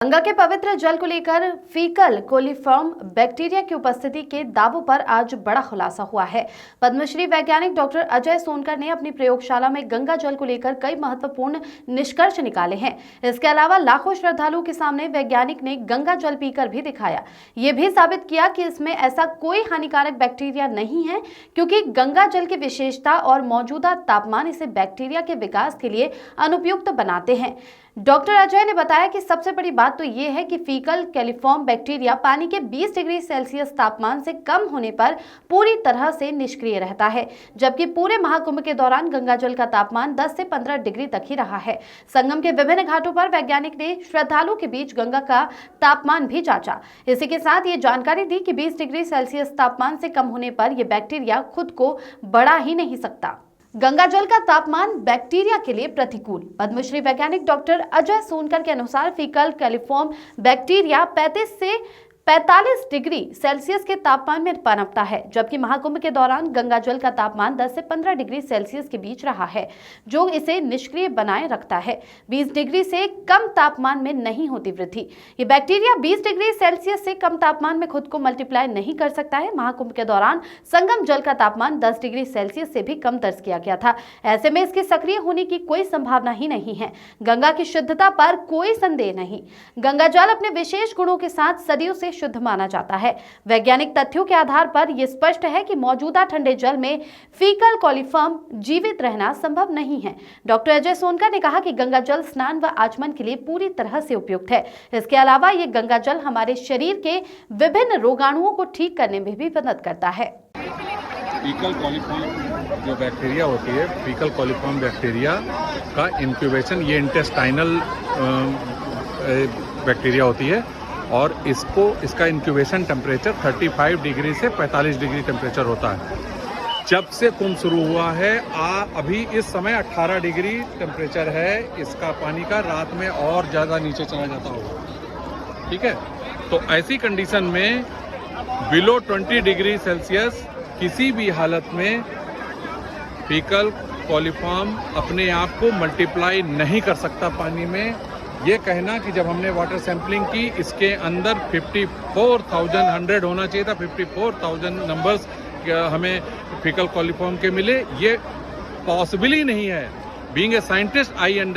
गंगा के पवित्र जल को लेकर फीकल कोलीफॉर्म बैक्टीरिया की उपस्थिति के दावों पर आज बड़ा खुलासा हुआ है। पद्मश्री वैज्ञानिक डॉक्टर अजय सोनकर ने अपनी प्रयोगशाला में गंगा जल को लेकर कई महत्वपूर्ण निष्कर्ष निकाले हैं। इसके अलावा लाखों श्रद्धालुओं के सामने वैज्ञानिक ने गंगा जल पीकर भी दिखाया। ये भी साबित किया कि इसमें ऐसा कोई हानिकारक बैक्टीरिया नहीं है, क्योंकि गंगा जल की विशेषता और मौजूदा तापमान इसे बैक्टीरिया के विकास के लिए अनुपयुक्त बनाते हैं। डॉक्टर अजय ने बताया कि सबसे बड़ी बात तो ये है कि फीकल कोलीफॉर्म बैक्टीरिया पानी के 20 डिग्री सेल्सियस तापमान से कम होने पर पूरी तरह से निष्क्रिय रहता है, जबकि पूरे महाकुंभ के दौरान गंगा जल का तापमान 10 से 15 डिग्री तक ही रहा है। संगम के विभिन्न घाटों पर वैज्ञानिक ने श्रद्धालुओं के बीच गंगा का तापमान भी जांचा। इसी के साथ ये जानकारी दी कि 20 डिग्री सेल्सियस तापमान से कम होने पर यह बैक्टीरिया खुद को बढ़ा ही नहीं सकता। गंगा जल का तापमान बैक्टीरिया के लिए प्रतिकूल। पद्मश्री वैज्ञानिक डॉक्टर अजय सोनकर के अनुसार फीकल कोलीफॉर्म बैक्टीरिया 35 से 45 डिग्री सेल्सियस के तापमान में पनपता है, जबकि महाकुंभ के दौरान गंगा जल का तापमान 10 से 15 डिग्री सेल्सियस के बीच रहा है, जो इसे निष्क्रिय बनाए रखता है। 20 डिग्री से कम तापमान में नहीं होती वृद्धि। ये बैक्टीरिया 20 डिग्री सेल्सियस से कम तापमान में खुद को मल्टीप्लाई नहीं कर सकता है। महाकुंभ के दौरान संगम जल का तापमान 10 डिग्री सेल्सियस से भी कम दर्ज किया गया था। ऐसे में इसके सक्रिय होने की कोई संभावना ही नहीं है। गंगा की शुद्धता पर कोई संदेह नहीं। गंगा जल अपने विशेष गुणों के साथ सदियों से शुद्ध माना जाता है। वैज्ञानिक तथ्यों के आधार पर यह स्पष्ट है कि मौजूदा ठंडे जल में फीकल कोलीफॉर्म जीवित रहना संभव नहीं है। डॉक्टर अजय सोनकर ने कहा कि गंगा जल स्नान व आचमन के लिए पूरी तरह से उपयुक्त है। इसके अलावा यह गंगा जल हमारे शरीर के विभिन्न रोगाणुओं को ठीक करने में भी मदद करता है। फीकल कोलीफॉर्म जो बैक्टीरिया होती है, फीकल कोलीफॉर्म बैक्टीरिया का इंक्यूबेशन, ये इंटेस्टाइनल बैक्टीरिया होती है और इसका इंक्यूबेशन टेम्परेचर 35 डिग्री से 45 डिग्री टेम्परेचर होता है। जब से कुंभ शुरू हुआ है अभी इस समय 18 डिग्री टेम्परेचर है इसका पानी का, रात में और ज़्यादा नीचे चला जाता होगा। ठीक है, तो ऐसी कंडीशन में बिलो 20 डिग्री सेल्सियस किसी भी हालत में फीकल कोलीफॉर्म अपने आप को मल्टीप्लाई नहीं कर सकता पानी में। ये कहना कि जब हमने वाटर सैंपलिंग की इसके अंदर 54,100 होना चाहिए था, 54,000 नंबर्स हमें फीकल कोलीफॉर्म के मिले, ये पॉसिबल ही नहीं है। Being a scientist I under